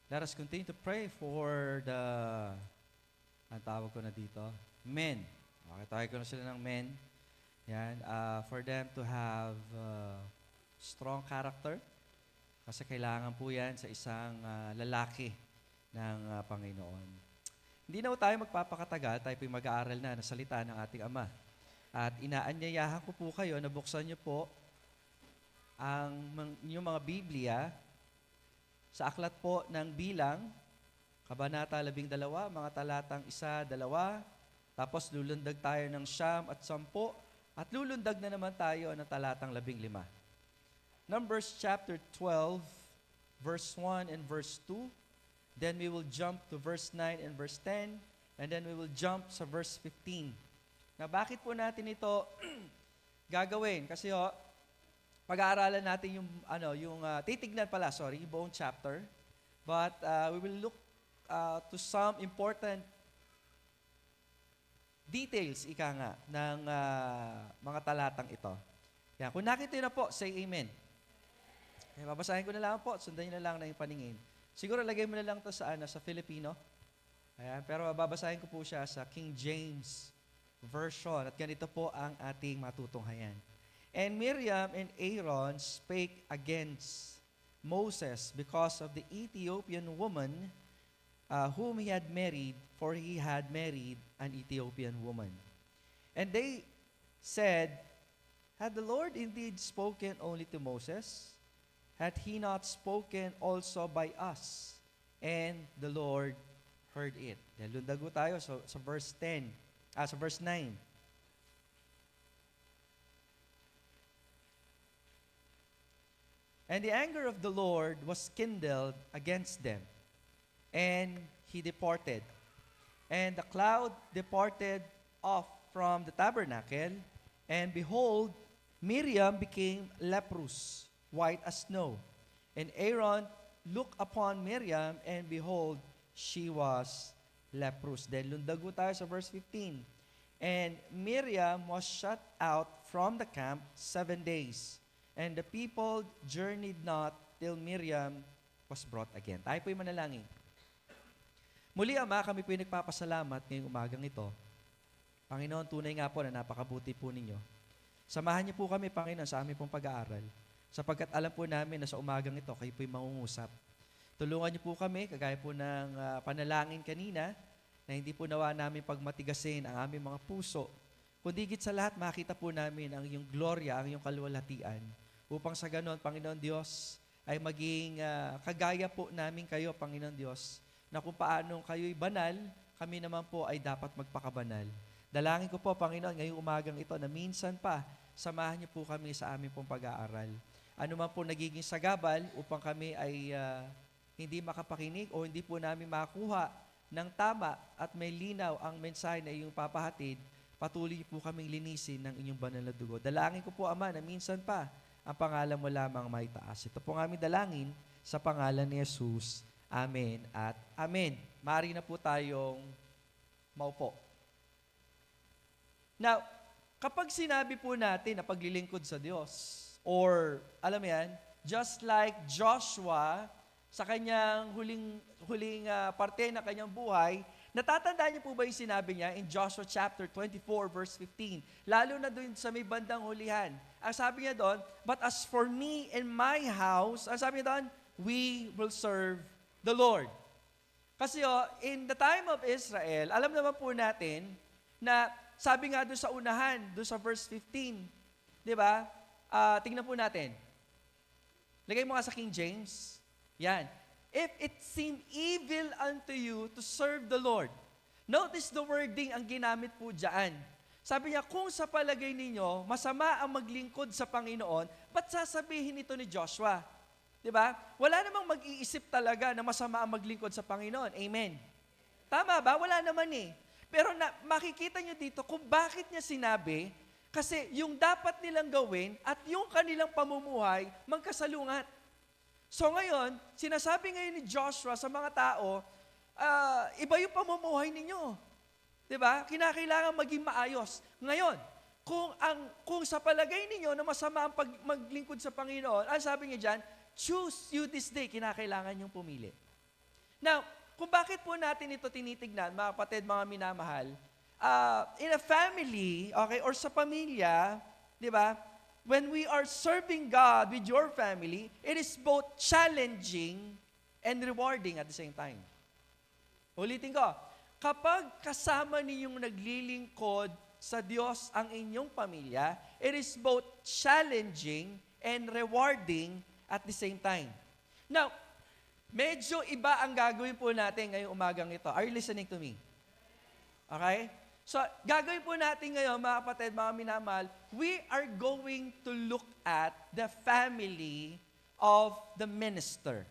Let us continue to pray for ang tawag ko na dito, men. Okay, tawag ko na sila ng men. Yan, for them to have strong character. Kasi kailangan po yan sa isang lalaki ng Panginoon. Hindi na po tayo magpapakatagal, tayo po mag-aaral na ng salita ng ating Ama. At inaanyayahan ko po kayo na buksan niyo po ang inyong mga Biblia sa aklat po ng Bilang, Kabanata 12, mga talatang 1, 2, tapos lulundag tayo ng 9 at 10, at lulundag na naman tayo ng talatang 15. Numbers chapter 12, verse 1 and verse 2. Then we will jump to verse 9 and verse 10, and then we will jump sa verse 15. Na bakit po natin ito gagawin? Kasi pag-aaralan natin titignan pala, yung buong chapter. But we will look to some important details, ng mga talatang ito. Yan. Kung nakita na po, say amen. Okay, babasahin ko na lang po, sundan nyo na lang na yung paningin. Siguro lagay mo na lang to sa Filipino. Ayan, pero babasahin ko po siya sa King James Version. At ganito po ang ating matutunghayan. And Miriam and Aaron spake against Moses because of the Ethiopian woman whom he had married, for he had married an Ethiopian woman. And they said, had the Lord indeed spoken only to Moses? Had he not spoken also by us? And the Lord heard it. Dahil lundago tayo sa verse 10, sa verse 9. And the anger of the Lord was kindled against them, and he departed. And the cloud departed off from the tabernacle, and behold, Miriam became leprous, white as snow. And Aaron looked upon Miriam, and behold, she was leprous. Then lundago tayo sa verse 15. And Miriam was shut out from the camp 7 days. And the people journeyed not till Miriam was brought again. Tayo po'y manalangin. Muli, Ama, kami po'y nagpapasalamat ngayong umagang ito. Panginoon, tunay nga po na napakabuti po ninyo. Samahan niyo po kami, Panginoon, sa aming pong pag-aaral. Sapagkat alam po namin na sa umagang ito, kayo po'y mangungusap. Tulungan niyo po kami, kagaya po ng panalangin kanina, na hindi po nawa namin pagmatigasin ang aming mga puso, kundi higit sa lahat, makita po namin ang iyong gloria, ang iyong kaluwalhatian. Upang sa ganon, Panginoon Diyos, ay maging kagaya po namin kayo, Panginoon Diyos, na kung paano kayo'y banal, kami naman po ay dapat magpakabanal. Dalangin ko po, Panginoon, ngayong umagang ito, na minsan pa, samahan niyo po kami sa aming pong pag-aaral. Ano man po nagiging sagabal upang kami ay hindi makapakinig o hindi po namin makuha ng tama at may linaw ang mensahe na iyong papahatid, patuloy po kaming linisin ng inyong banal na dugo. Dalangin ko po, Ama, na minsan pa, ang pangalan mo lamang may taas. Ito po ang aming dalangin sa pangalan ni Jesus. Amen at Amen. Maaari na po tayong maupo. Now, kapag sinabi po natin na paglilingkod sa Diyos, or, alam mo yan, just like Joshua, sa kanyang huling parte ng kanyang buhay, natatandaan niyo po ba yung sinabi niya in Joshua chapter 24, verse 15? Lalo na doon sa may bandang hulihan. Ang sabi niya doon, but as for me and my house, ang sabi niya doon, we will serve the Lord. Kasi in the time of Israel, alam naman po natin na sabi nga doon sa unahan, doon sa verse 15, di ba? Tingnan po natin. Lagay mo nga sa King James. Yan. If it seem evil unto you to serve the Lord. Notice the wording ang ginamit po dyan. Sabi niya, kung sa palagay ninyo, masama ang maglingkod sa Panginoon, ba't sasabihin ito ni Joshua? Diba? Wala namang mag-iisip talaga na masama ang maglingkod sa Panginoon. Amen. Tama ba? Wala naman eh. Pero makikita niyo dito kung bakit niya sinabi, kasi yung dapat nilang gawin at yung kanilang pamumuhay, magkasalungat. So ngayon, sinasabi ngayon ni Joshua sa mga tao, iba yung pamumuhay ninyo. Diba? Kinakailangan maging maayos. Ngayon, kung sa palagay ninyo na masama ang maglingkod sa Panginoon, ang sabi niya dyan, choose you this day, kinakailangan yung pumili. Now, kung bakit po natin ito tinitignan, mga kapatid, mga minamahal, in a family, okay, or sa pamilya, di ba, when we are serving God with your family, it is both challenging and rewarding at the same time. Ulitin ko, kapag kasama ninyong naglilingkod sa Diyos ang inyong pamilya, it is both challenging and rewarding at the same time. Now, medyo iba ang gagawin po natin ngayong umagang ito. Are you listening to me? Okay? So, gagawin po natin ngayon, mga kapatid, mga minamahal, we are going to look at the family of the minister.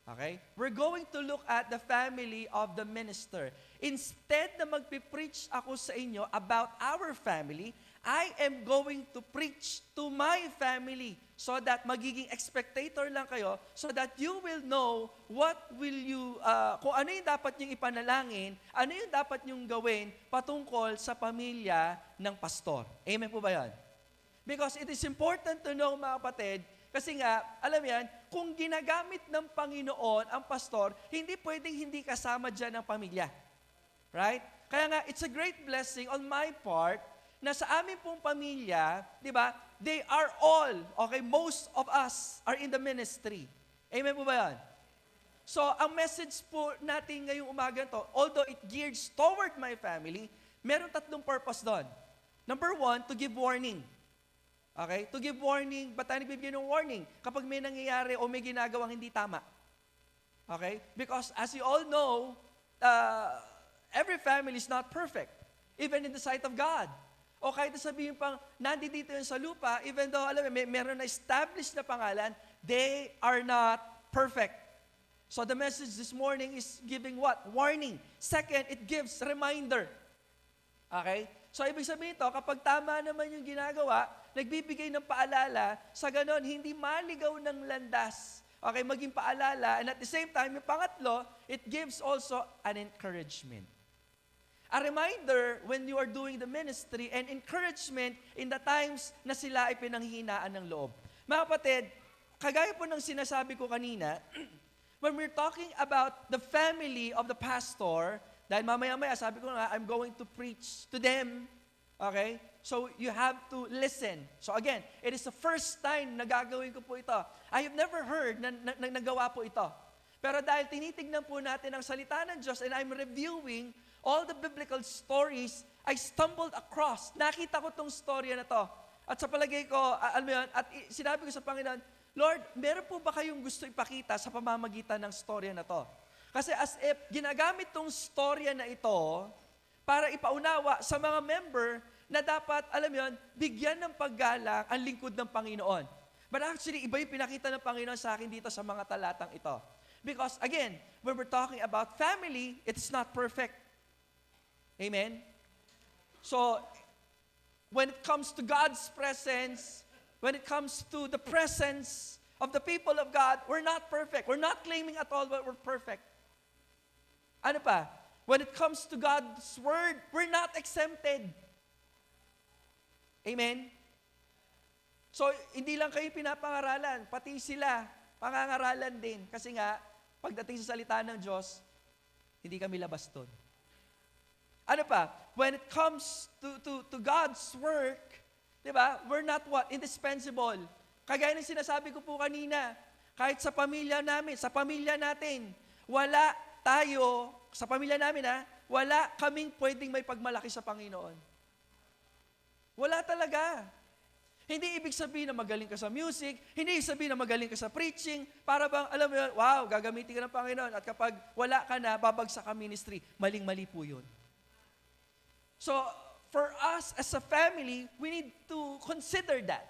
Okay? We're going to look at the family of the minister. Instead na magpipreach ako sa inyo about our family, I am going to preach to my family so that magiging spectator lang kayo so that you will know what will you, kung ano yung dapat nyong ipanalangin, ano yung dapat nyong gawin patungkol sa pamilya ng pastor. Amen po ba yan? Because it is important to know, mga kapatid, kasi nga, alam yan, kung ginagamit ng Panginoon ang pastor, hindi pwedeng hindi kasama dyan ang pamilya. Right? Kaya nga, it's a great blessing on my part na sa amin pong pamilya, di ba, they are all, okay, most of us are in the ministry. Amen po ba yan? So, ang message po natin ngayong umaga to, although it gears toward my family, meron tatlong purpose doon. Number one, to give warning. Okay? To give warning, ba't tayo nagbibigay ng warning? Kapag may nangyayari o may ginagawang hindi tama. Okay? Because as you all know, every family is not perfect, even in the sight of God. O kahit sabihin pang, nandito yun sa lupa, even though, alam mo, meron na established na pangalan, they are not perfect. So the message this morning is giving what? Warning. Second, it gives reminder. Okay? So ibig sabihin ito, kapag tama naman yung ginagawa, nagbibigay ng paalala, sa ganon, hindi maligaw ng landas. Okay, maging paalala, and at the same time, yung pangatlo, it gives also an encouragement. A reminder when you are doing the ministry and encouragement in the times na sila ay pinanghihinaan ng loob. Mga kapatid, kagaya po ng sinasabi ko kanina, when we're talking about the family of the pastor, dahil mamaya-maya, sabi ko nga, I'm going to preach to them. Okay? So, you have to listen. So again, it is the first time na gagawin ko po ito. I have never heard na nagawa po ito. Pero dahil tinitignan po natin ang salita ng Diyos and I'm reviewing all the biblical stories, I stumbled across. Nakita ko tong storya na to. At sa palagay ko, alam mo yun, at sinabi ko sa Panginoon, Lord, meron po ba kayong gusto ipakita sa pamamagitan ng storya na to? Kasi as if ginagamit tong storya na ito para ipaunawa sa mga member na dapat, alam mo yun, bigyan ng paggalang ang lingkod ng Panginoon. But actually, iba yung pinakita ng Panginoon sa akin dito sa mga talatang ito. Because again, when we're talking about family, it's not perfect. Amen? So, when it comes to God's presence, when it comes to the presence of the people of God, we're not perfect. We're not claiming at all that we're perfect. Ano pa? When it comes to God's Word, we're not exempted. Amen? So, hindi lang kayo pinapangaralan, pati sila, pangangaralan din. Kasi nga, pagdating sa salita ng Diyos, hindi kami labas doon. Ano pa? When it comes to God's work, di ba? We're not what? Indispensable. Kagaya ng sinasabi ko po kanina, kahit sa pamilya namin, sa pamilya natin, wala tayo, sa pamilya namin wala kaming pwedeng may pagmalaki sa Panginoon. Wala talaga. Hindi ibig sabihin na magaling ka sa music, hindi ibig sabihin na magaling ka sa preaching, para bang, alam mo yun, wow, gagamitin ka ng Panginoon, at kapag wala ka na, babagsak ka ministry. Maling-mali po yun. So, for us as a family, we need to consider that.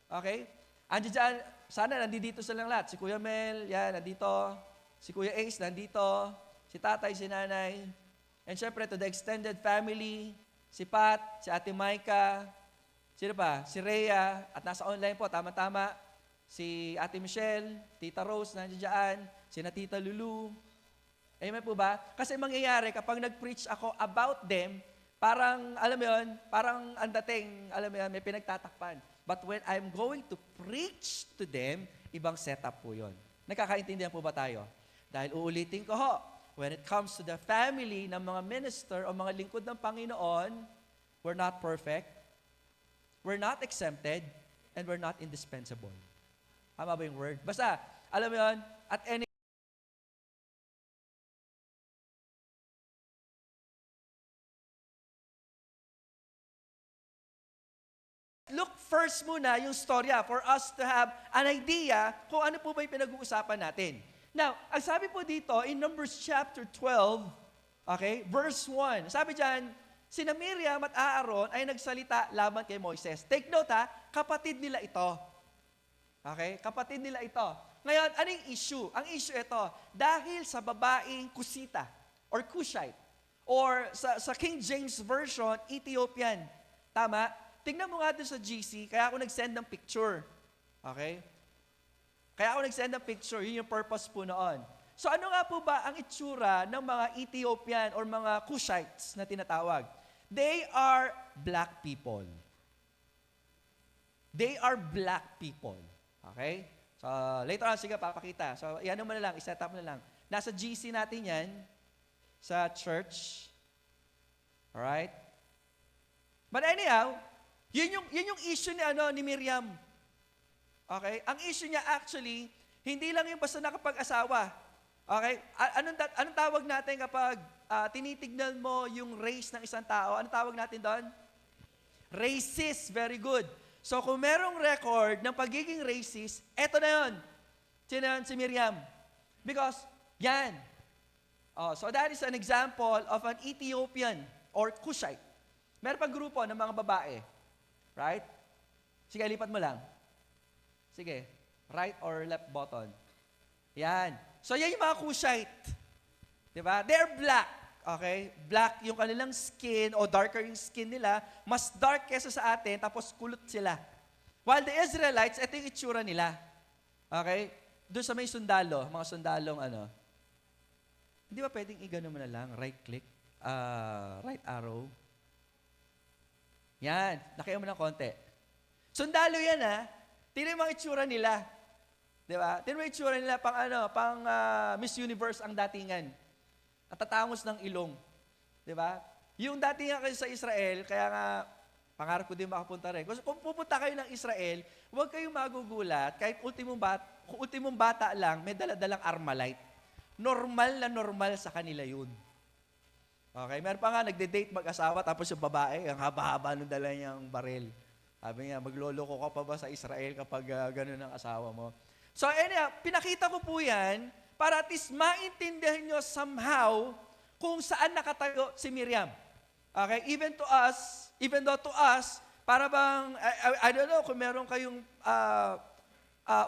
Okay? Andiyan dyan, sana nandito silang lahat. Si Kuya Mel, yan, nandito. Si Kuya Ace, nandito. Si tatay, si nanay. And syempre, to the extended family, si Pat, si Ate Maika, sino pa? Si Rhea, at nasa online po, tama-tama. Si Ate Michelle, Tita Rose, nandiyan dyan. Si na Tita Lulu. Amen po ba? Kasi mangyayari, kapag nag-preach ako about them, parang, alam mo yun, parang ang dating, alam mo yun, may pinagtatakpan. But when I'm going to preach to them, ibang setup po yun. Nakakaintindihan po ba tayo? Dahil uulitin ko ho, when it comes to the family ng mga minister o mga lingkod ng Panginoon, we're not perfect, we're not exempted, and we're not indispensable. Tama ba yung word? Basta, alam mo yun, at any look first muna yung storya for us to have an idea kung ano po ba yung pinag-uusapan natin. Now, ang sabi po dito in Numbers chapter 12, okay, verse 1, sabi dyan, sina Miriam at Aaron ay nagsalita laban kay Moises. Take note ha, kapatid nila ito. Okay, kapatid nila ito. Ngayon, anong issue? Ang issue ito, dahil sa babaeng Kusita or Cushite or sa King James Version, Ethiopian. Tama? Tingnan mo nga doon sa GC, kaya ako nag-send ng picture. Okay? Kaya ako nag-send ng picture, yun yung purpose po noon. So ano nga po ba ang itsura ng mga Ethiopian or mga Cushites na tinatawag? They are black people. They are black people. Okay? So later on, sige, papakita. So yan mo na lang, iset up na lang. Nasa GC natin yan, sa church. Alright? But anyhow, yun yung issue ni Miriam. Okay? Ang issue niya actually, hindi lang yung basta nakapag-asawa. Okay? Anong tawag natin kapag tinitignan mo yung race ng isang tao? Anong tawag natin doon? Racist. Very good. So kung merong record ng pagiging racist, eto na yun. Sino yun? Si Miriam. Because, yan. So that is an example of an Ethiopian or Cushite. Meron pang grupo ng mga babae. Right? Sige, lipat mo lang. Sige. Right or left button. Yan. So, yan yung mga Cushite. Diba? They're black. Okay? Black yung kanilang skin o darker yung skin nila. Mas dark kesa sa atin, tapos kulot sila. While the Israelites, ito yung itsura nila. Okay? Doon sa may sundalo, mga sundalong hindi ba pwedeng i-gano mo na lang? Right click? Right arrow? Yan. Nakiya mo ng konti. Sundalo yan ha. Tingnan mo ang itsura nila. Di ba? Tingnan mo ang itsura nila pang Miss Universe ang datingan. At tatangos ng ilong. Di ba? Yung datingan kayo sa Israel, kaya nga, pangarap ko din makapunta rin. Kung pupunta kayo ng Israel, huwag kayong magugulat, kahit ultimong bata lang, may daladalang Armalite. Normal sa kanila yun. Okay, meron pa nga, nagde-date mag-asawa, tapos yung babae, ang haba-haba nung dala niyang baril. Sabi niya, magloloko ka pa ba sa Israel kapag gano'n ang asawa mo? So, anyhow, pinakita ko po yan para at least maintindihan nyo somehow kung saan nakatayo si Miriam. Okay, even though to us, para bang, I don't know kung meron kayong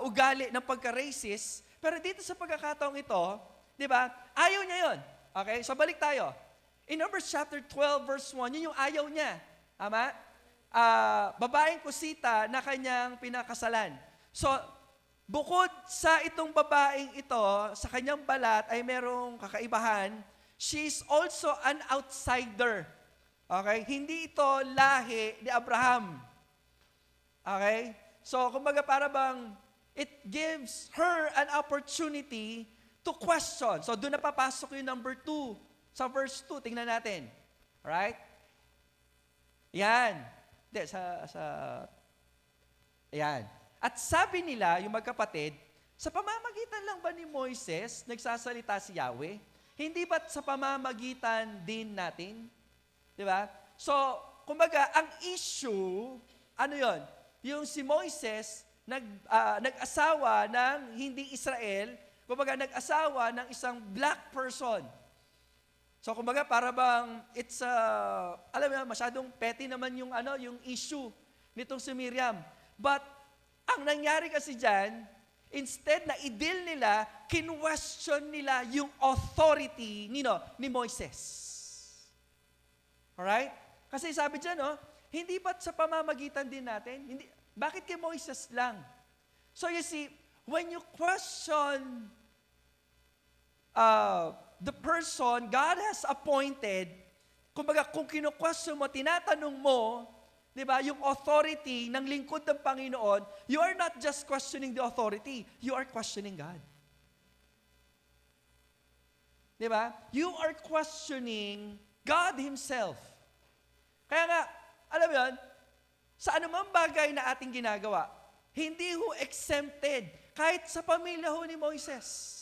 ugali ng pagka-racist, pero dito sa pagkakataong ito, di ba, ayaw niya yon. Okay, so balik tayo. In Numbers chapter 12, verse 1, yun yung ayaw niya. Tama? Babaeng Kusita na kanyang pinakasalan. So, bukod sa itong babaeng ito, sa kanyang balat ay merong kakaibahan, she's also an outsider. Okay? Hindi ito lahi ni Abraham. Okay? So, kumbaga para bang, it gives her an opportunity to question. So, doon na papasok yung number 2. Sa verse 2, tingnan natin. Alright? Yan. Hindi, yan. At sabi nila, yung magkapatid, sa pamamagitan lang ba ni Moises, nagsasalita si Yahweh? Hindi ba't sa pamamagitan din natin? Di ba? So, kumbaga, ang issue, ano yon? Yung si Moises, nag-asawa ng hindi Israel, kumbaga, nag-asawa ng isang black person. So kumbaga para bang alam mo, masyadong petty naman yung yung issue nitong si Miriam. But ang nangyari kasi diyan, instead na i-deal nila, kinwestiyon nila yung authority ni Moises. Alright? Kasi sabi diyan, hindi ba't sa pamamagitan din natin? Hindi, bakit kay Moises lang? So you see, when you question the person God has appointed, kumbaga kung kinu-question mo, tinatanong mo, di ba, yung authority ng lingkod ng Panginoon, you are not just questioning the authority, you are questioning God. Di ba? You are questioning God Himself. Kaya nga, alam mo yun, sa anumang bagay na ating ginagawa, hindi ho exempted kahit sa pamilya ho ni Moises.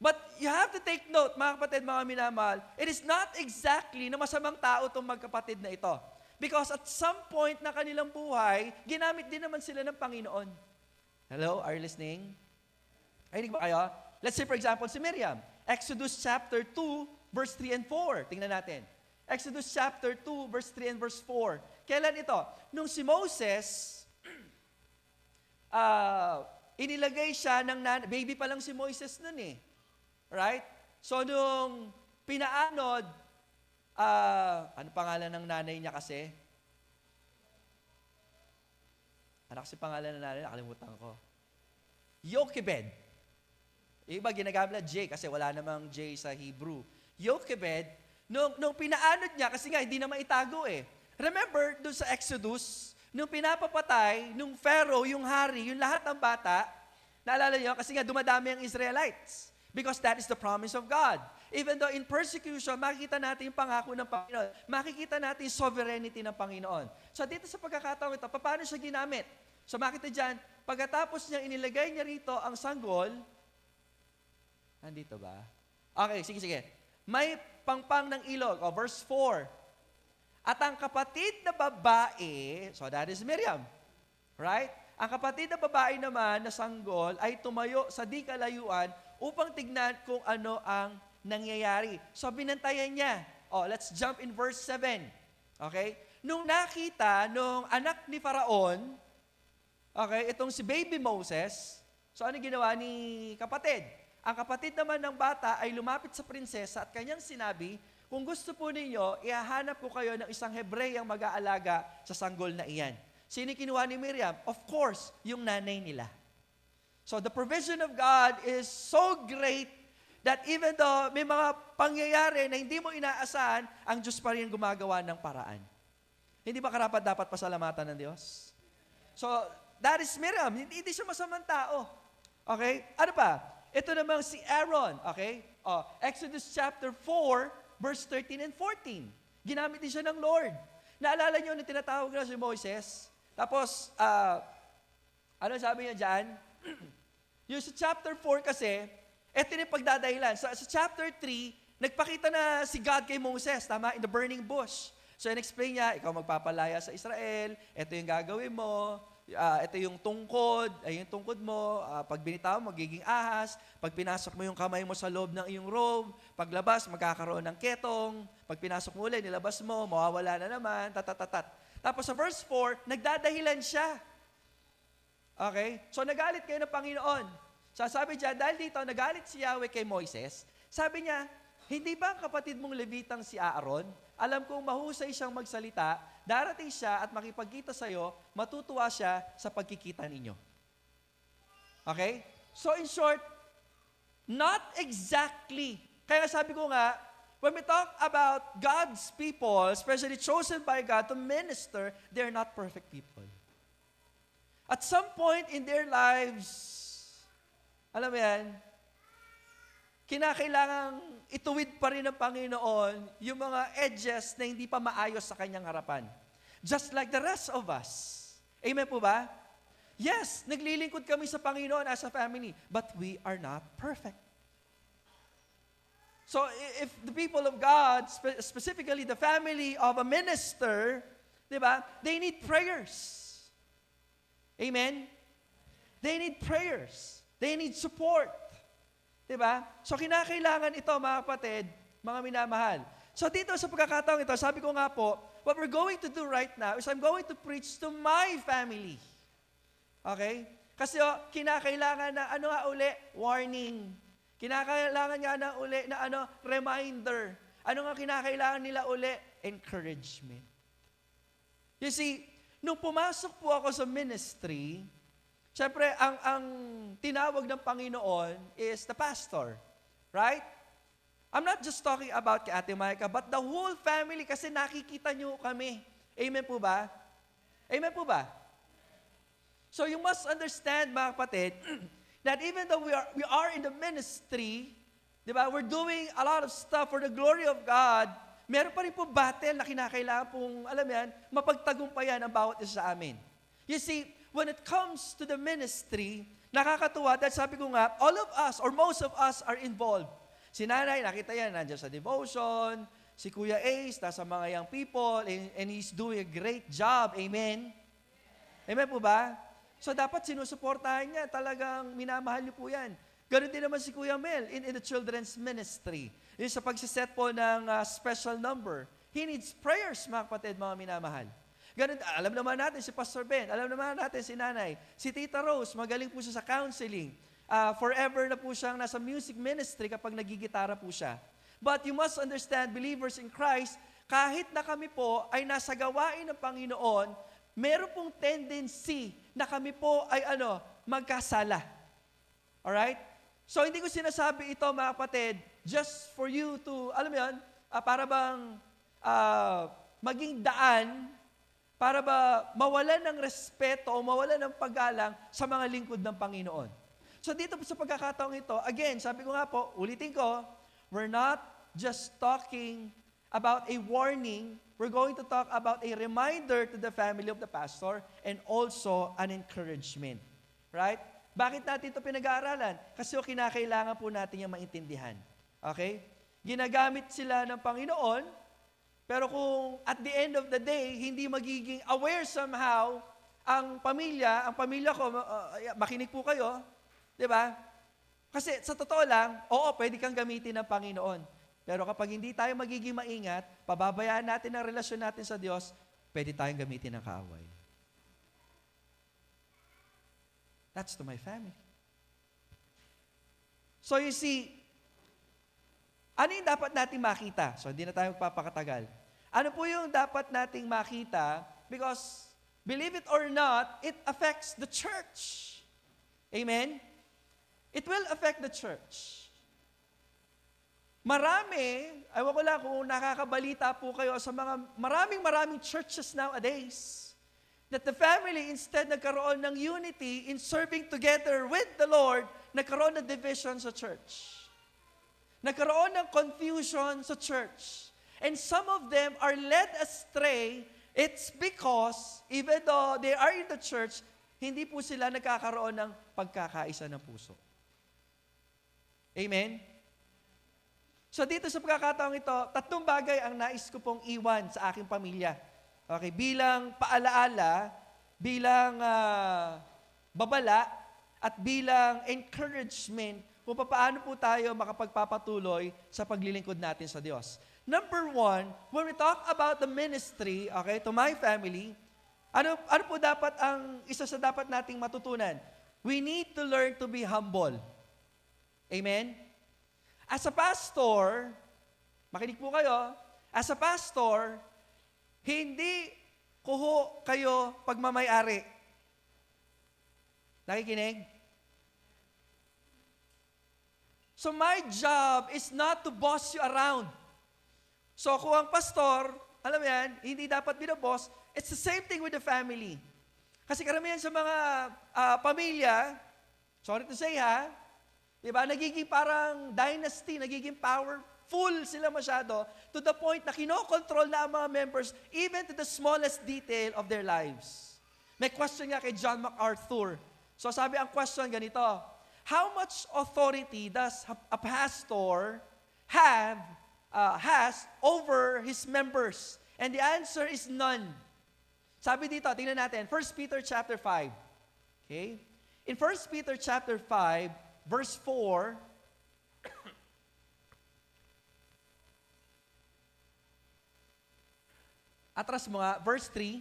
But you have to take note, mga kapatid, mga minamahal, it is not exactly na masamang tao itong magkapatid na ito. Because at some point na kanilang buhay, ginamit din naman sila ng Panginoon. Hello, are you listening? Ay, ba kayo? Let's say for example, si Miriam. Exodus chapter 2, verse 3 and 4. Tingnan natin. Exodus chapter 2, verse 3 and verse 4. Kailan ito? Nung si Moses, inilagay siya ng baby pa lang si Moses nun eh. Right? So nung pinaanod, ano pangalan ng nanay niya kasi? Ano kasi pangalan ng nanay? Nakalimutan ko. Jochebed. Iba ginagamit na J kasi wala namang J sa Hebrew. Jochebed, nung pinaanod niya, kasi nga hindi na maitago eh. Remember, doon sa Exodus, nung pinapapatay, nung Pharaoh, yung hari, yung lahat ng bata, naalala niyo, kasi nga dumadami ang Israelites. Because that is the promise of God. Even though in persecution, makikita natin yung pangako ng Panginoon. Makikita natin yung sovereignty ng Panginoon. So dito sa pagkakataon ito, paano siya ginamit? So makita dyan, pagkatapos niya inilagay niya rito ang sanggol, nandito ba? Okay, sige. May pangpang ng ilog. Verse 4. At ang kapatid na babae, so that is Miriam. Right? Ang kapatid na babae naman na sanggol ay tumayo sa di kalayuan upang tignan kung ano ang nangyayari. So binantayan niya. Let's jump in verse 7. Okay? Nung nakita nung anak ni Faraon, okay, itong si baby Moses, so ano ginawa ni kapatid? Ang kapatid naman ng bata ay lumapit sa prinsesa at kanyang sinabi, kung gusto po ninyo, ihahanap po kayo ng isang Hebreyang mag-aalaga sa sanggol na iyan. Sino kinuha ni Miriam? Of course, yung nanay nila. So the provision of God is so great that even though may mga pangyayari na hindi mo inaasahan, ang Diyos pa rin gumagawa ng paraan. Hindi ba karapat dapat pasalamatan ng Diyos? So that is Miriam. Hindi siya masamang tao. Okay? Ano pa? Ito namang si Aaron. Okay? Exodus chapter 4, verse 13 and 14. Ginamit din siya ng Lord. Naalala niyo na tinatawag na si Moises? Tapos, ano sabi niya dyan? Yung sa chapter 4 kasi, ito yung pagdadahilan. Sa chapter 3, nagpakita na si God kay Moses, tama? In the burning bush. So, in-explain niya, ikaw magpapalaya sa Israel, ito yung gagawin mo, ito yung tungkod, ay yung tungkod mo, pag binitaw, magiging ahas, pag pinasok mo yung kamay mo sa loob ng iyong robe, paglabas, magkakaroon ng ketong, pag pinasok mo ulit, nilabas mo, mawawala na naman, tatatatat. Tapos sa verse 4, nagdadahilan siya. Okay? So nagalit kayo ng Panginoon. Sasabi dyan, dahil dito, nagalit si Yahweh kay Moises, sabi niya, hindi ba ang kapatid mong Levitang si Aaron? Alam kong mahusay siyang magsalita, darating siya at makipagkita sa iyo, matutuwa siya sa pagkikita ninyo. Okay? So in short, not exactly. Kaya sabi ko nga, when we talk about God's people, especially chosen by God to minister, they're not perfect people. At some point in their lives, alam mo yan, kinakailangang ituwid pa rin ng Panginoon yung mga edges na hindi pa maayos sa kanyang harapan. Just like the rest of us. Amen po ba? Yes, naglilingkod kami sa Panginoon as a family, but we are not perfect. So if the people of God, specifically the family of a minister, di ba, they need prayers. Amen? They need prayers. They need support. Diba? So kinakailangan ito, mga kapatid, mga minamahal. So dito sa pagkakataong ito, sabi ko nga po, what we're going to do right now is I'm going to preach to my family. Okay? Kasi kinakailangan na warning. Kinakailangan nga na uli na reminder. Ano nga kinakailangan nila uli? Encouragement. You see, nung pumasok po ako sa ministry, siyempre, ang tinawag ng Panginoon is the pastor. Right? I'm not just talking about kay Ate Micah, but the whole family kasi nakikita niyo kami. Amen po ba? Amen po ba? So you must understand, mga kapatid, that even though we are in the ministry, Di ba? We're doing a lot of stuff for the glory of God. Meron pa rin po battle na kinakailangan pong, alam yan, mapagtagumpayan ang bawat isa sa amin. You see, when it comes to the ministry, nakakatuwa dahil sabi ko nga, all of us or most of us are involved. Si nanay, nakita yan, nandiyan sa devotion. Si Kuya Ace, nasa mga young people, and he's doing a great job. Amen? Amen po ba? So dapat sinusuportahan niya, talagang minamahal niyo po yan. Ganon din naman si Kuya Mel in the children's ministry. Yung sa pagsiset po ng special number. He needs prayers, mga kapatid, mga minamahal. Ganun, alam naman natin si Pastor Ben, alam naman natin si Nanay, si Tita Rose, magaling po siya sa counseling. Forever na po siyang nasa music ministry kapag nagigitara po siya. But you must understand, believers in Christ, kahit na kami po ay nasa gawain ng Panginoon, meron pong tendency na kami po ay magkasala. Alright? So hindi ko sinasabi ito, mga kapatid, just for you to, alam mo yun, para bang maging daan, para ba mawalan ng respeto o mawalan ng paggalang sa mga lingkod ng Panginoon. So dito sa pagkakataong ito, again, sabi ko nga po, ulitin ko, we're not just talking about a warning, we're going to talk about a reminder to the family of the pastor and also an encouragement. Right? Bakit natin ito pinag-aaralan? Kasi kinakailangan po natin yung maintindihan. Okay? Ginagamit sila ng Panginoon, pero kung at the end of the day, hindi magiging aware somehow ang pamilya ko, makinig po kayo, di ba? Kasi sa totoo lang, oo, pwede kang gamitin ng Panginoon. Pero kapag hindi tayo magiging maingat, pababayaan natin ang relasyon natin sa Diyos, pwede tayong gamitin ng kaaway. That's to my family. So you see, ano yung dapat nating makita? So hindi na tayo magpapakatagal. Ano po yung dapat nating makita? Because, believe it or not, it affects the church. Amen? It will affect the church. Marami, ewan ko lang kung nakakabalita po kayo sa mga maraming churches nowadays, that the family instead nagkaroon ng unity in serving together with the Lord, nagkaroon ng division sa church. Nagkaroon ng confusion sa church. And some of them are led astray. It's because, even though they are in the church, hindi po sila nagkakaroon ng pagkakaisa ng puso. Amen? So dito sa pagkakataong ito, 3 bagay ang nais ko pong iwan sa aking pamilya. Okay, bilang paalaala, bilang babala, at bilang encouragement kung paano po tayo makapagpapatuloy sa paglilingkod natin sa Diyos. Number 1, when we talk about the ministry, okay, to my family, ano po dapat ang isa sa dapat nating matutunan? We need to learn to be humble. Amen? As a pastor, makinig po kayo, as a pastor, hindi kuho kayo pagmamayari. Nakikinig? So my job is not to boss you around. So kung ang pastor, alam mo yan, hindi dapat binaboss, it's the same thing with the family. Kasi karamihan sa mga pamilya, sorry to say ha, diba, nagiging parang dynasty, nagiging powerful sila masyado to the point na kinokontrol na ang mga members even to the smallest detail of their lives. May question nga kay John MacArthur. So sabi ang question ganito, how much authority does a pastor has over his members? And the answer is none. Sabi dito, tingnan natin, 1 Peter chapter 5. Okay? In 1 Peter chapter 5, verse 4, atras mo nga, verse 3,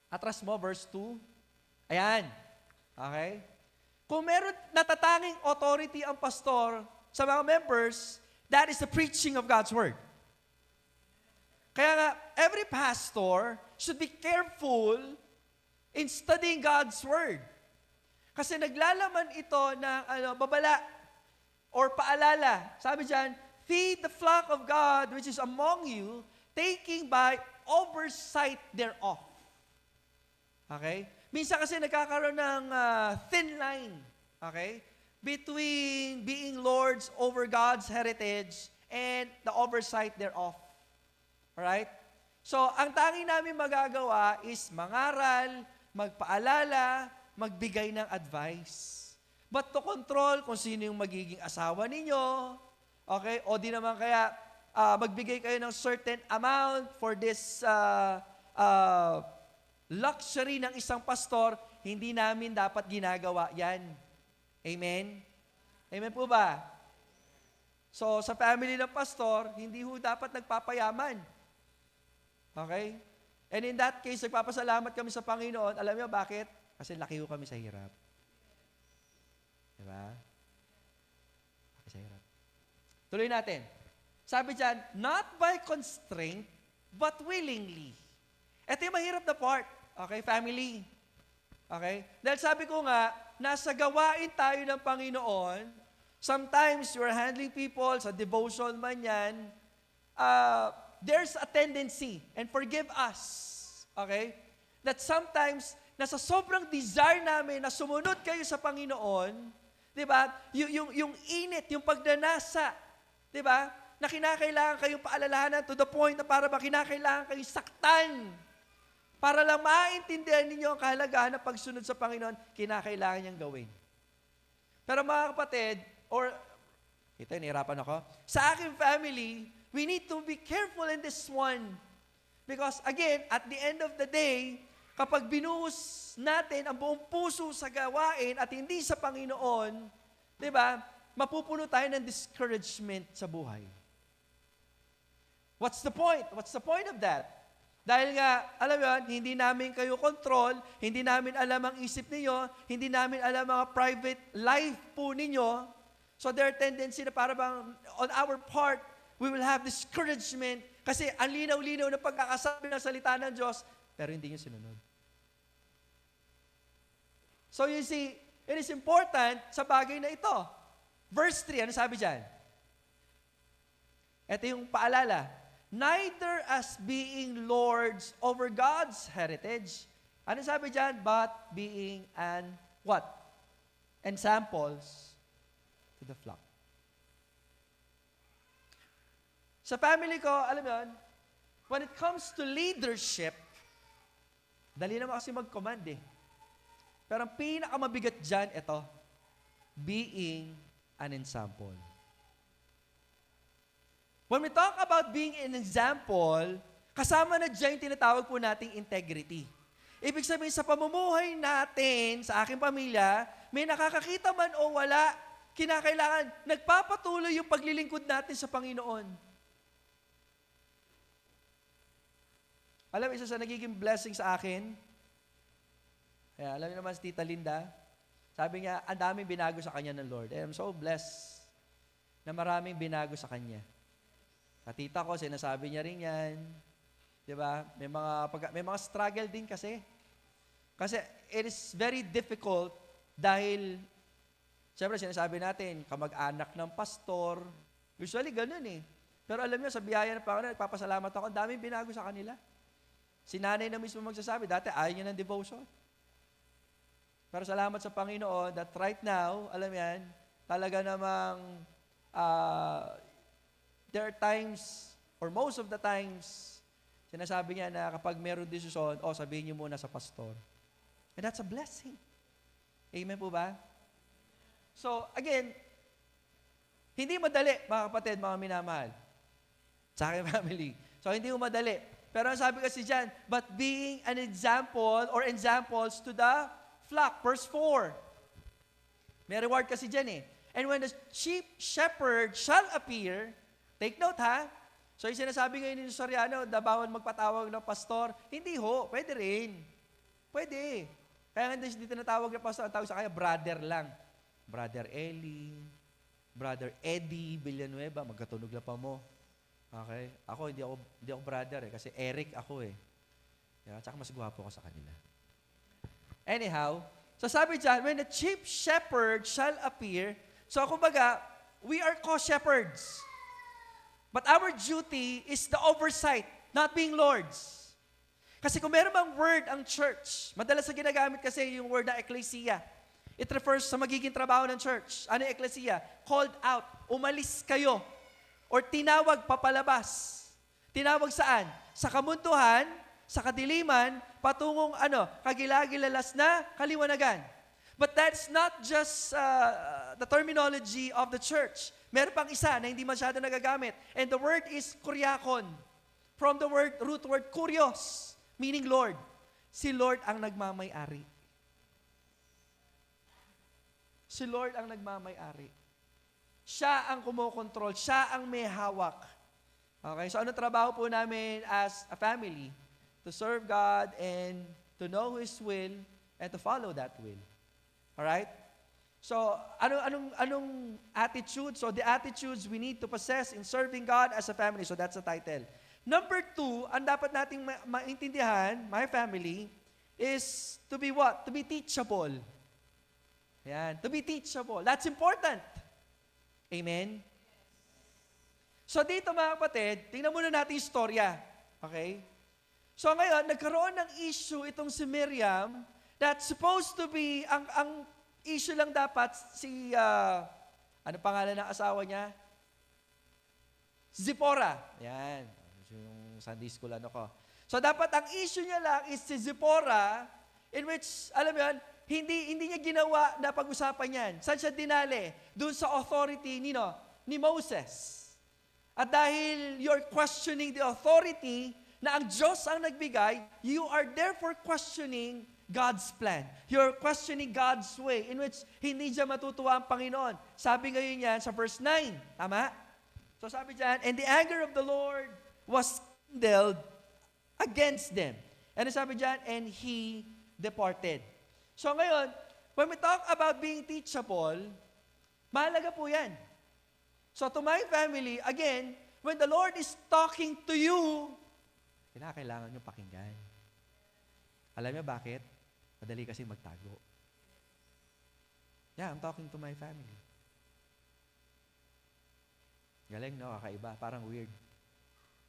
atras mo, verse 2, ayan, okay? Kung meron natatanging authority ang pastor sa mga members, that is the preaching of God's Word. Kaya nga, every pastor should be careful in studying God's Word. Kasi naglalaman ito ng babala or paalala. Sabi dyan, feed the flock of God which is among you, taking by oversight thereof. Okay? Minsan kasi nagkakaroon ng thin line. Okay? between being lords over God's heritage and the oversight thereof. Alright? So, ang tanging namin magagawa is mangaral, magpaalala, magbigay ng advice. But to control kung sino yung magiging asawa ninyo, okay? O di naman kaya magbigay kayo ng certain amount for this luxury ng isang pastor, hindi namin dapat ginagawa yan. Amen? Amen po ba? So, sa family ng pastor, hindi ho dapat nagpapayaman. Okay? And in that case, nagpapasalamat kami sa Panginoon. Alam niyo bakit? Kasi laki ho kami sa hirap. Diba? Laki sa hirap. Tuloy natin. Sabi dyan, not by constraint, but willingly. Ito yung mahirap na part. Okay, family? Okay? Dahil sabi ko nga, nasa gawain tayo ng Panginoon, sometimes you're handling people, sa devotion man yan, there's a tendency, and forgive us, okay, that sometimes, nasa sobrang desire namin na sumunod kayo sa Panginoon, di ba, yung init, yung pagnanasa, di ba, na kinakailangan kayong paalalahanan to the point na para ba kinakailangan kayong saktan, para lang maintindihan ninyo ang kahalagahan ng pagsunod sa Panginoon, kinakailangan niyang gawin. Pero mga kapatid, ito, nahirapan ako. Sa aking family, we need to be careful in this one. Because again, at the end of the day, kapag binuhos natin ang buong puso sa gawain at hindi sa Panginoon, di ba, mapupuno tayo ng discouragement sa buhay. What's the point? What's the point of that? Dahil nga, alam mo yun, hindi namin kayo control, hindi namin alam ang isip ninyo, hindi namin alam ang private life po ninyo. So there are tendency na para bang on our part, we will have discouragement kasi ang linaw-linaw na pagkakasabi ng salita ng Diyos, pero hindi nyo sinunod. So you see, it is important sa bagay na ito. Verse 3, ano sabi dyan? Ito yung paalala. Neither as being lords over God's heritage. Ano sabi dyan? But being what? Examples to the flock. Sa family ko, alam mo yun, when it comes to leadership, dali naman kasi mag-command eh. Pero ang pinakamabigat dyan, ito, being an example. When we talk about being an example, kasama na dyan yung tinatawag po nating integrity. Ibig sabihin, sa pamumuhay natin, sa aking pamilya, may nakakakita man o wala, kinakailangan, nagpapatuloy yung paglilingkod natin sa Panginoon. Alam, isa sa nagiging blessing sa akin, kaya alam niyo naman si Tita Linda, sabi niya, ang daming binago sa kanya ng Lord. I'm so blessed na maraming binago sa kanya. Sa tita ko, sinasabi niya rin yan. Di ba? May mga struggle din kasi. Kasi it is very difficult dahil, siyempre sinasabi natin, kamag-anak ng pastor, usually ganun eh. Pero alam niyo, sa biyaya ng Panginoon, nagpapasalamat ako, ang daming binago sa kanila. Si nanay na mismo magsasabi, dati ayaw niya ng devotion. Pero salamat sa Panginoon that right now, alam yan, talaga namang there are times, or most of the times, sinasabi niya na kapag meron desisyon, sabihin niyo muna sa pastor. And that's a blessing. Amen po ba? So, again, hindi madali, mga kapatid, mga minamahal. Sa aking family. So, hindi mo madali. Pero ang sabi kasi dyan, but being an example or examples to the flock. Verse 4. May reward kasi dyan eh. And when the chief shepherd shall appear, take note ha, so yung sinasabi ngayon ni Soriano, na bawal magpatawag ng pastor, hindi ho, pwede rin. Pwede. Kaya nga hindi tinatawag ng pastor, ang tawag sa kanya, brother lang. Brother Eli, Brother Eddie Villanueva, magkatunog lang pa mo. Okay? Ako, hindi ako brother kasi Eric ako eh. Yeah, tsaka mas gwapo ko sa kanila. Anyhow, so sabi dyan, when the chief shepherd shall appear, so kumbaga, we are co-shepherds. But our duty is the oversight, not being lords. Kasi kung meron bang word ang church, madalas na ginagamit kasi yung word na ecclesia. It refers sa magiging trabaho ng church. Ano yung ecclesia? Called out. Umalis kayo. Or tinawag papalabas. Tinawag saan? Sa kamunduhan, sa kadiliman, patungong kagilagilalas na kaliwanagan. But that's not just the terminology of the church. Meron pang isa na hindi masyado nagagamit. And the word is kuriakon. From the root word kurios, meaning Lord. Si Lord ang nagmamay-ari. Si Lord ang nagmamay-ari. Siya ang kumokontrol. Siya ang may hawak. Okay, so anong trabaho po namin as a family? To serve God and to know His will and to follow that will. Alright? So, anong attitude? So, the attitudes we need to possess in serving God as a family. So, that's the title. Number 2, ang dapat nating maintindihan, my family, is to be what? To be teachable. Yan, to be teachable. That's important. Amen? So dito mga kapatid, tingnan muna natin yung storya. Okay? So ngayon, nagkaroon ng issue itong si Miriam that's supposed to be, ang issue lang dapat si, ano pangalan ng asawa niya? Zipporah. Yan. Yung Sunday school ko. So dapat ang issue niya lang is si Zipporah, in which, alam mo yun, hindi niya ginawa na pag-usapan yan. Saan siya dinali? Doon sa authority ni Moses. At dahil you're questioning the authority na ang Diyos ang nagbigay, you are therefore questioning God's plan. You're questioning God's way in which hindi siya matutuwa ang Panginoon. Sabi ngayon yan sa verse 9. Tama? So sabi dyan, and the anger of the Lord was kindled against them. And sabi dyan, and He departed. So ngayon, when we talk about being teachable, mahalaga po yan. So to my family, again, when the Lord is talking to you, kailangan nyo pakinggan. Alam niyo bakit? Madali kasi magtago. Yeah, I'm talking to my family. Galing, no? Kakaiba. Parang weird.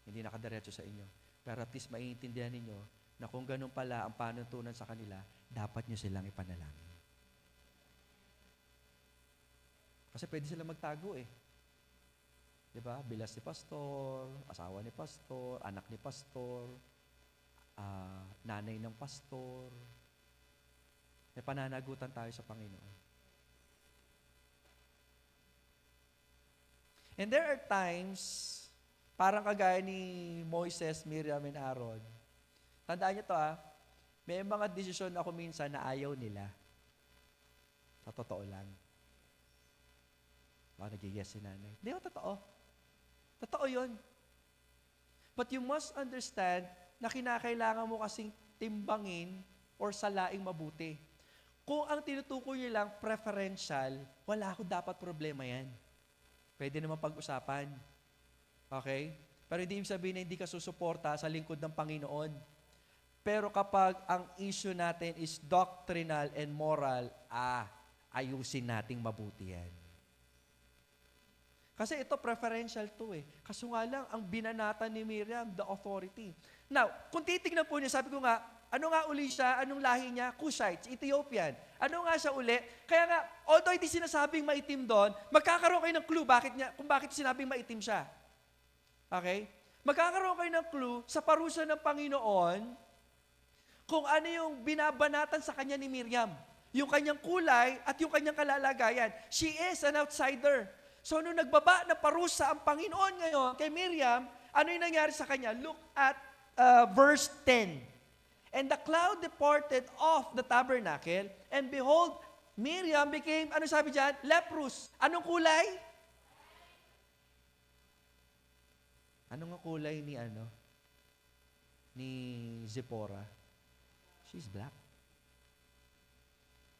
Hindi nakadiretso sa inyo. Pero at least maiintindihan ninyo na kung ganun pala ang panuntunan sa kanila, dapat nyo silang ipanalangin. Kasi pwede silang magtago eh. Diba? Bilas ni pastor, asawa ni pastor, anak ni pastor, nanay ng pastor. May pananagutan tayo sa Panginoon. And there are times, parang kagaya ni Moises, Miriam, and Aaron. Tandaan niyo to may mga desisyon ako minsan na ayaw nila. Sa totoo lang. Nag-yes si nanay. Hindi, totoo. Totoo yun. But you must understand na kinakailangan mo kasing timbangin or salaing mabuti. Kung ang tinutukoy niyo lang preferential, wala ako dapat problema yan. Pwede naman pag-usapan. Okay? Pero hindi ibig sabihin na hindi ka susuporta sa lingkod ng Panginoon. Pero kapag ang issue natin is doctrinal and moral, ayusin nating mabuti yan. Kasi ito preferential to eh. Kaso nga lang, ang binanatan ni Miriam, the authority. Now, kung titignan po niya, sabi ko nga, ano nga uli siya? Anong lahi niya? Cushites, Ethiopian. Ano nga siya uli? Kaya nga, although hindi sinasabing maitim doon, magkakaroon kayo ng clue kung bakit sinabing maitim siya. Okay? Magkakaroon kayo ng clue sa parusa ng Panginoon kung ano yung binabanatan sa kanya ni Miriam. Yung kanyang kulay at yung kanyang kalalagayan. She is an outsider. So, nung nagbaba na parusa ang Panginoon ngayon kay Miriam, ano yung nangyari sa kanya? Look at verse 10. And the cloud departed off the tabernacle, and behold, Miriam became, ano sabi dyan? Leprous. Anong kulay? Anong kulay ni Zipporah? She's black.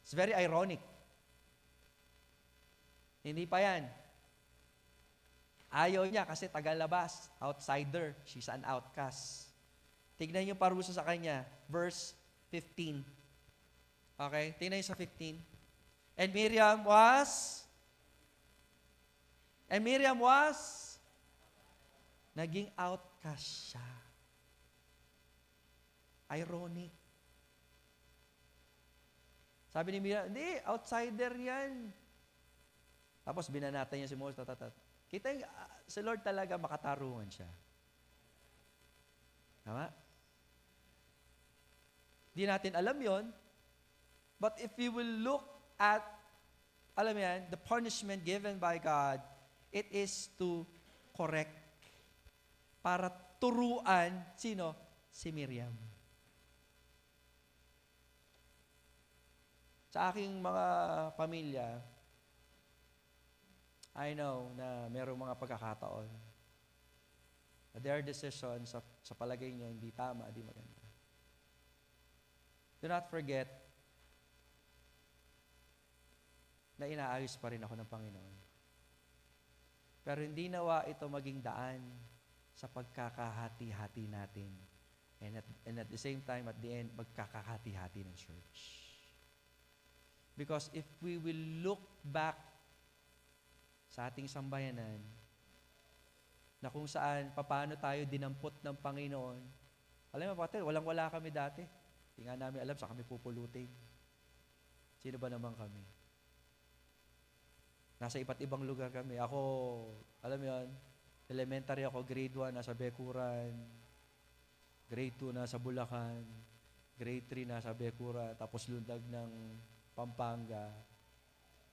It's very ironic. Hindi pa yan. Ayaw niya kasi tagalabas, outsider. She's an outcast. Tignan niyo parusa sa kanya, verse 15. Okay? Tignan niyo sa 15. And Miriam was naging outcast siya. Ironic. Sabi ni Miriam, hindi, outsider yan. Tapos binanatan niya si Moses, tatatat. Kita yung, si Lord talaga makatarungan siya. Tama? Di natin alam yon. But if we will look at, alam yan, the punishment given by God, it is to correct. Para turuan, sino? Si Miriam. Sa aking mga pamilya, I know na mayroong mga pagkakataon. There are decisions sa palagay nyo, hindi tama, hindi maganda. Do not forget na inaayos pa rin ako ng Panginoon. Pero hindi nawa ito maging daan sa pagkakahati-hati natin. And at the same time, at the end, magkakahati-hati ng church. Because if we will look back sa ating sambayanan, na kung saan, paano tayo dinampot ng Panginoon. Alam mo, kapatid, walang-wala kami dati. Hindi nga namin alam sa kami pupulutin. Sino ba naman kami? Nasa iba't ibang lugar kami. Ako, alam mo yun, elementary ako, grade 1, nasa Bekuran. Grade 2, nasa Bulacan. Grade 3, nasa Bekuran. Tapos lundag ng Pampanga.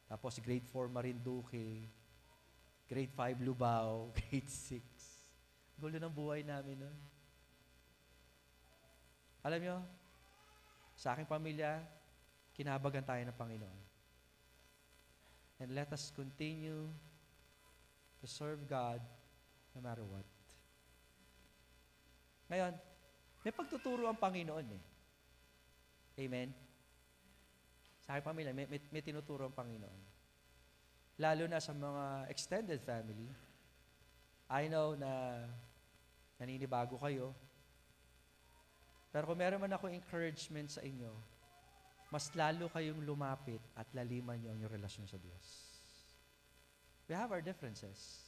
Tapos grade 4, Marinduque. Grade 5, Lubao. Grade 6. Gulo ng buhay namin nun. Alam nyo, sa aking pamilya, kinabagan tayo ng Panginoon. And let us continue to serve God no matter what. Ngayon, may pagtuturo ang Panginoon eh. Amen? Sa aking pamilya, may tinuturo ang Panginoon. Lalo na sa mga extended family. I know na naninibago kayo. Pero kung meron man ako encouragement sa inyo, mas lalo kayong lumapit at laliman niyo ang inyong relasyon sa Diyos. We have our differences.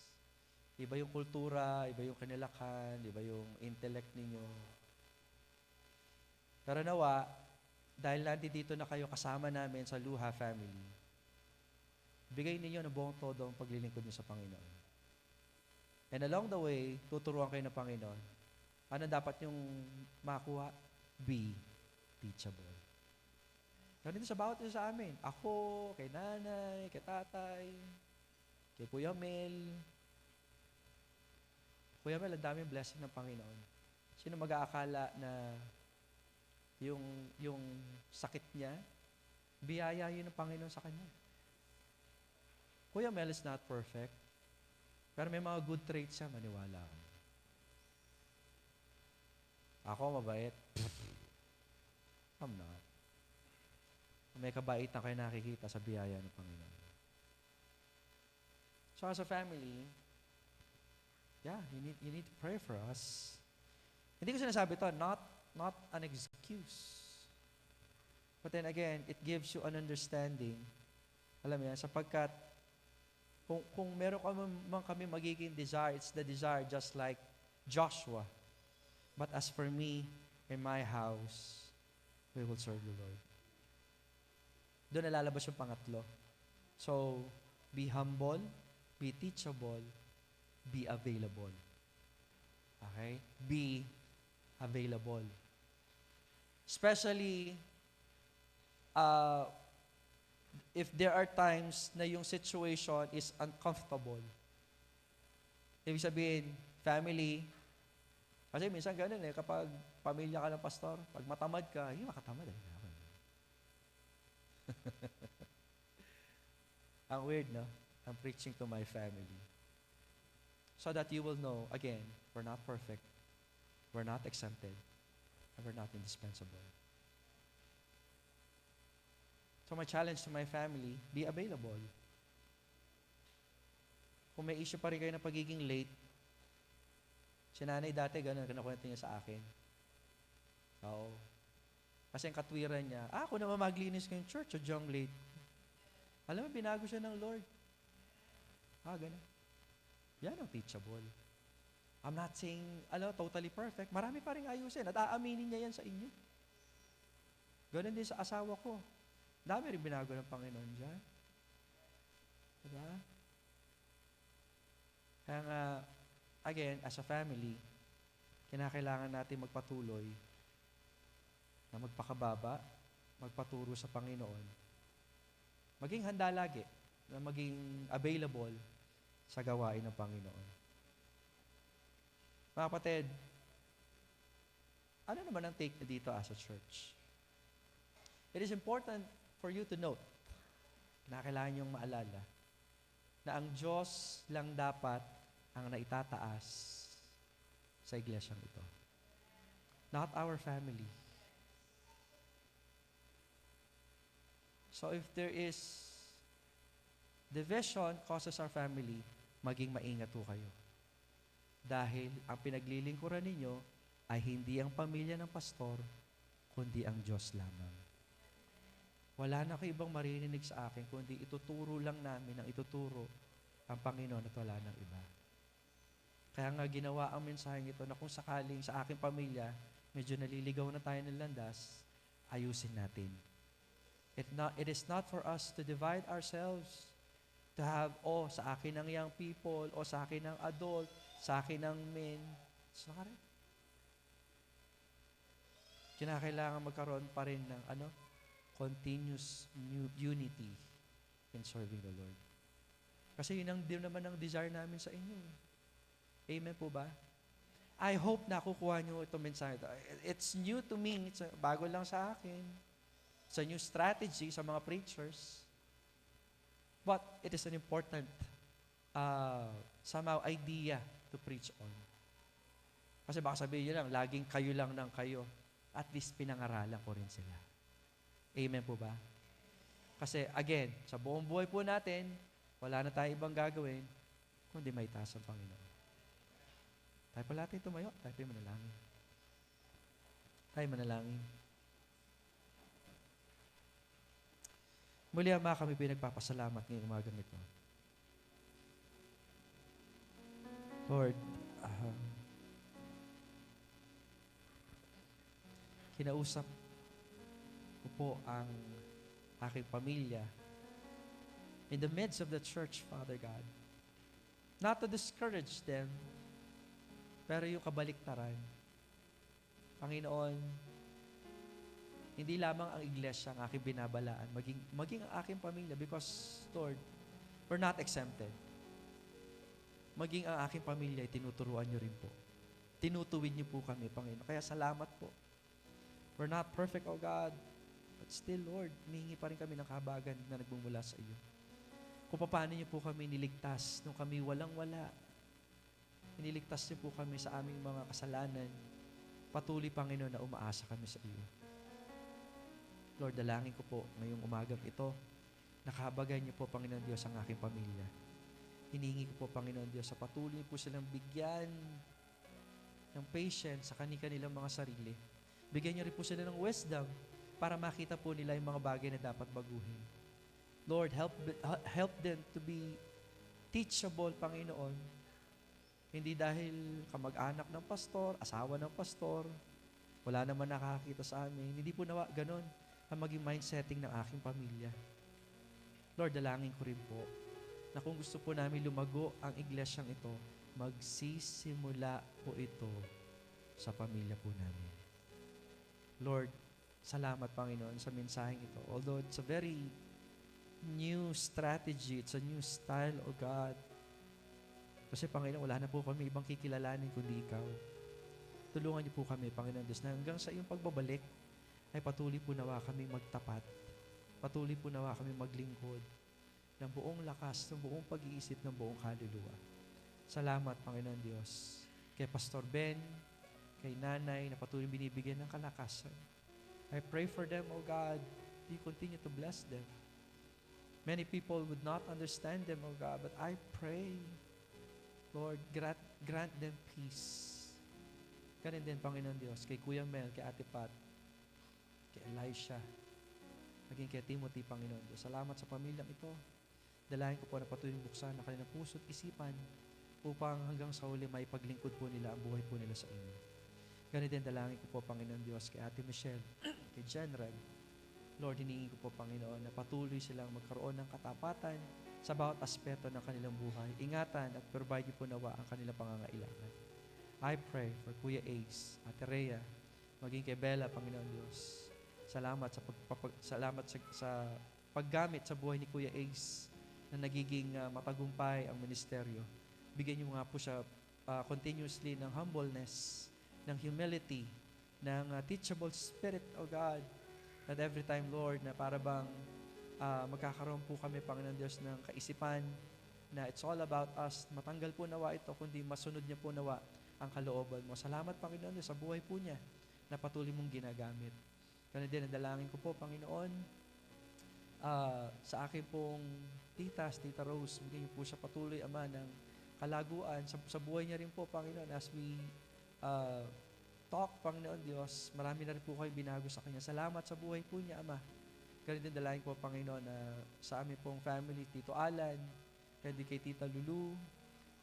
Iba yung kultura, iba yung kanilakan, iba yung intellect ninyo. Pero nawa, dahil nandito na kayo kasama namin sa Luha family, bigay ninyo na buong todo ang paglilingkod niyo sa Panginoon. And along the way, tuturuan kayo ng Panginoon. Ano dapat yung makuha? Be teachable. Ganito sa bawat isa sa amin. Ako, kay nanay, kay tatay, kay Kuya Mel. Kuya Mel, ang daming blessing ng Panginoon. Sino mag-aakala na yung sakit niya, biyaya yun ng Panginoon sa kanya. Kuya Mel is not perfect, pero may mga good traits siya, maniwala ako. Ako, mabait. I'm not. May kabait na kayo nakikita sa biyaya ng Panginoon. So as a family, yeah, you need to pray for us. Hindi ko sinasabi to, not an excuse. But then again, it gives you an understanding. Alam mo yan, sapagkat kung meron kami magiging desire, it's the desire just like Joshua. But as for me and my house, we will serve the Lord. Doon nalalabas yung pangatlo. So, be humble, be teachable, be available. Okay? Be available. Especially, if there are times na yung situation is uncomfortable. Ibig sabihin, family, kasi minsan ganun eh, kapag pamilya ka ng pastor, pag matamad ka, hindi makatamad eh. Ang weird, no? I'm preaching to my family. So that you will know, again, we're not perfect, we're not exempted, and we're not indispensable. So my challenge to my family, be available. Kung may issue pa rin kayo na pagiging late, si nanay dati, ganun, kinakwento niya sa akin. Oo. Kasi ang katwiran niya, ako naman maglinis kayong church, o diyang late. Alam mo, binago siya ng Lord. Ganun. Yan ang teachable. I'm not saying, totally perfect. Marami pa rin ayusin at aaminin niya yan sa inyo. Ganun din sa asawa ko. Dami rin binago ng Panginoon dyan. Diba? Kaya nga, again, as a family, kinakailangan natin magpatuloy na magpakababa, magpaturo sa Panginoon, maging handa lagi, na maging available sa gawain ng Panginoon. Mga kapatid, ano naman ang take na dito as a church? It is important for you to note, na kailangan niyong maalala, na ang Diyos lang dapat ang naitataas sa iglesyang ito. Not our family. So if there is division causes our family, maging maingat po kayo. Dahil ang pinaglilingkuran ninyo ay hindi ang pamilya ng pastor, kundi ang Diyos lamang. Wala na kayo ibang maririnig sa akin, kundi ituturo lang namin ang ituturo ang Panginoon at wala ng iba. Kaya nga ginawa ang mensaheng ito na kung sakaling sa aking pamilya, medyo naliligaw na tayo ng landas, ayusin natin. It is not for us to divide ourselves, to have, sa akin ng young people, sa akin ng adult, sa akin ng men. Sorry. Kinakailangan magkaroon pa rin ng continuous unity in serving the Lord. Kasi yun ang din naman ang desire namin sa inyo. Amen po ba? I hope nakukuha nyo itong mensahe. It's new to me. Bago lang sa akin. It's a new strategy sa mga preachers. But it is an important somehow idea to preach on. Kasi baka sabihin nyo lang, laging kayo lang ng kayo. At least pinangaralan ko rin sila. Amen po ba? Kasi again, sa buong buhay po natin, wala na tayong ibang gagawin, kundi may taas ang Panginoon. Tayo pala natin tumayo, tayo manalangin. Tayo manalangin. Muli, Ama, kami pinagpapasalamat ngayong umagang ito. Lord, kinausap ko po ang aking pamilya in the midst of the church, Father God. Not to discourage them, pero yung kabaliktaran. Panginoon, hindi lamang ang iglesia ang aking binabalaan, maging ang aking pamilya because, Lord, we're not exempted. Maging ang aking pamilya ay tinuturuan niyo rin po. Tinutuwid niyo po kami, Panginoon. Kaya salamat po. We're not perfect, oh God, but still, Lord, humihingi pa rin kami ng kahabagan na nagbumula sa iyo. Kung paano niyo po kami niligtas nung kami walang-wala. Iniligtas niyo po kami sa aming mga kasalanan. Patuloy, Panginoon, na umaasa kami sa iyo. Lord, dalangin ko po ngayong umagang ito, nakahabagan niyo po, Panginoon Diyos, ang aking pamilya. Hinihingi ko po, Panginoon Diyos, sa patuloy po silang bigyan ng patience sa kanilang mga sarili. Bigyan niyo rin po sila ng wisdom para makita po nila yung mga bagay na dapat baguhin. Lord, help them to be teachable, Panginoon. Hindi dahil kamag-anak ng pastor, asawa ng pastor, wala naman nakakita sa amin. Hindi po nawa ganon ang maging mindsetting ng aking pamilya. Lord, dalangin ko rin po na kung gusto po namin lumago ang iglesyang ito, magsisimula po ito sa pamilya po namin. Lord, salamat, Panginoon, sa mensaheng ito. Although it's a very new strategy, it's a new style, O God. Kasi, Panginoon, wala na po kami ibang kikilalanin kundi Ikaw. Tulungan niyo po kami, Panginoon Diyos, na hanggang sa iyong pagbabalik, ay patuloy po nawa kami magtapat. Patuloy po nawa kami maglingkod ng buong lakas, ng buong pag-iisip, ng buong kaluluwa. Salamat, Panginoon Diyos, kay Pastor Ben, kay Nanay, na patuloy binibigyan ng kalakasan. I pray for them, O God. You continue to bless them. Many people would not understand them, O God, but I pray, Lord, grant them peace. Ganun din, Panginoon Diyos, kay Kuya Mel, kay Ate Pat, kay Elisha, maging kay Timothy, Panginoon Diyos. Salamat sa pamilyang ito. Dalahin ko po na patuloy buksan na kanilang puso't isipan upang hanggang sa huli may paglingkod po nila ang buhay po nila sa inyo. Ganun din, dalangin ko po, Panginoon Diyos, kay Ate Michelle, kay General, Lord, hinihingi ko po, Panginoon, na patuloy silang magkaroon ng katapatan sa bawat aspeto ng kanilang buhay. Ingatan at provide niyo po nawa ang kanilang pangangailangan. I pray for Kuya Ace, Ate Rhea, maging kay Bella, Panginoon Diyos. Salamat sa paggamit sa buhay ni Kuya Ace na nagiging matagumpay ang ministeryo. Bigyan niyo nga po siya continuously ng humbleness, ng humility, ng teachable spirit, O God, that every time, Lord, na para bang magkakaroon po kami, Panginoon Diyos, ng kaisipan na it's all about us. Matanggal po nawa ito, kundi masunod niya po nawa ang kalooban mo. Salamat, Panginoon Diyos, sa buhay po niya na patuloy mong ginagamit. Kaya din, nadalangin ko po, Panginoon, sa akin pong Tita Rose, bigyan niyo po siya patuloy, Ama, ng kalaguan. Sa buhay niya rin po, Panginoon, as we talk, Panginoon Diyos, marami na rin po kayo binago sa kanya. Salamat sa buhay po niya, Ama. Kaya din dalahin po, Panginoon, na sa amin pong family, Tito Alan, kaya din kay Tita Lulu,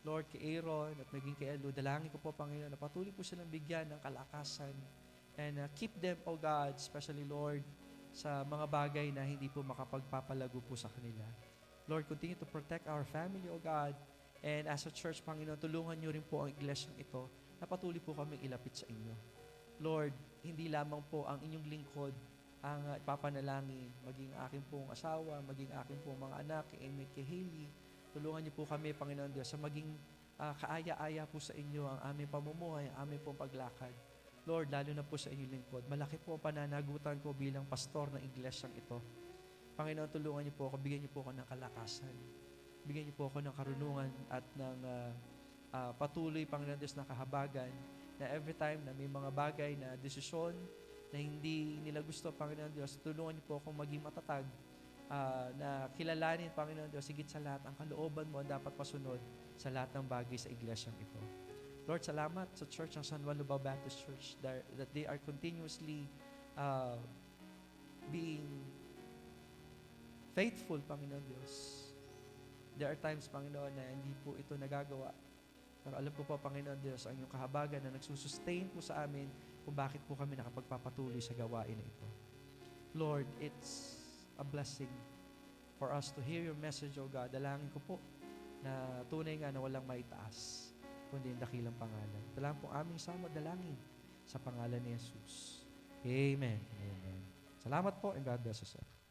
Lord, kay Aaron, at maging kay Elo, dalangin ko po, Panginoon, na patuloy po silang bigyan ng kalakasan. And keep them, O God, especially, Lord, sa mga bagay na hindi po makapagpapalago po sa kanila. Lord, continue to protect our family, O God. And as a church, Panginoon, tulungan niyo rin po ang iglesyang ito na patuloy po kaming ilapit sa inyo. Lord, hindi lamang po ang inyong lingkod ang ipapanalangin, maging aking pong asawa, maging aking pong mga anak, kay Emmett, kay Hailey. Tulungan niyo po kami, Panginoon Diyos, sa maging kaaya-aya po sa inyo ang aming pamumuhay, ang aming pong paglakad. Lord, lalo na po sa inyong lingkod. Malaki po ang pananagutan ko bilang pastor ng iglesyang ito. Panginoon, tulungan niyo po ako, bigyan niyo po ako ng kalakasan. Bigyan niyo po ako ng karunungan at ng patuloy, Panginoon Diyos, na kahabagan na every time na may mga bagay na desisyon na hindi nila gusto, Panginoon Diyos, tulungan niyo po akong maging matatag na kilalanin, Panginoon Diyos, higit sa lahat, ang kalooban mo ang dapat pasunod sa lahat ng bagay sa iglesyang ito. Lord, salamat sa church ng San Juan Lubao Baptist Church that they are continuously being faithful, Panginoon Diyos. There are times, Panginoon, na hindi po ito nagagawa. Pero alam ko po, Panginoon Diyos, ang iyong kahabagan na nagsusustain po sa amin kung bakit po kami nakapagpapatuloy sa gawain na ito. Lord, it's a blessing for us to hear your message, O God. Dalangin ko po na tunay nga na walang maitaas, kundi ang dakilang pangalan. Dalangin po aming sama, dalangin sa pangalan ni Jesus. Amen. Amen. Salamat po and God bless us all.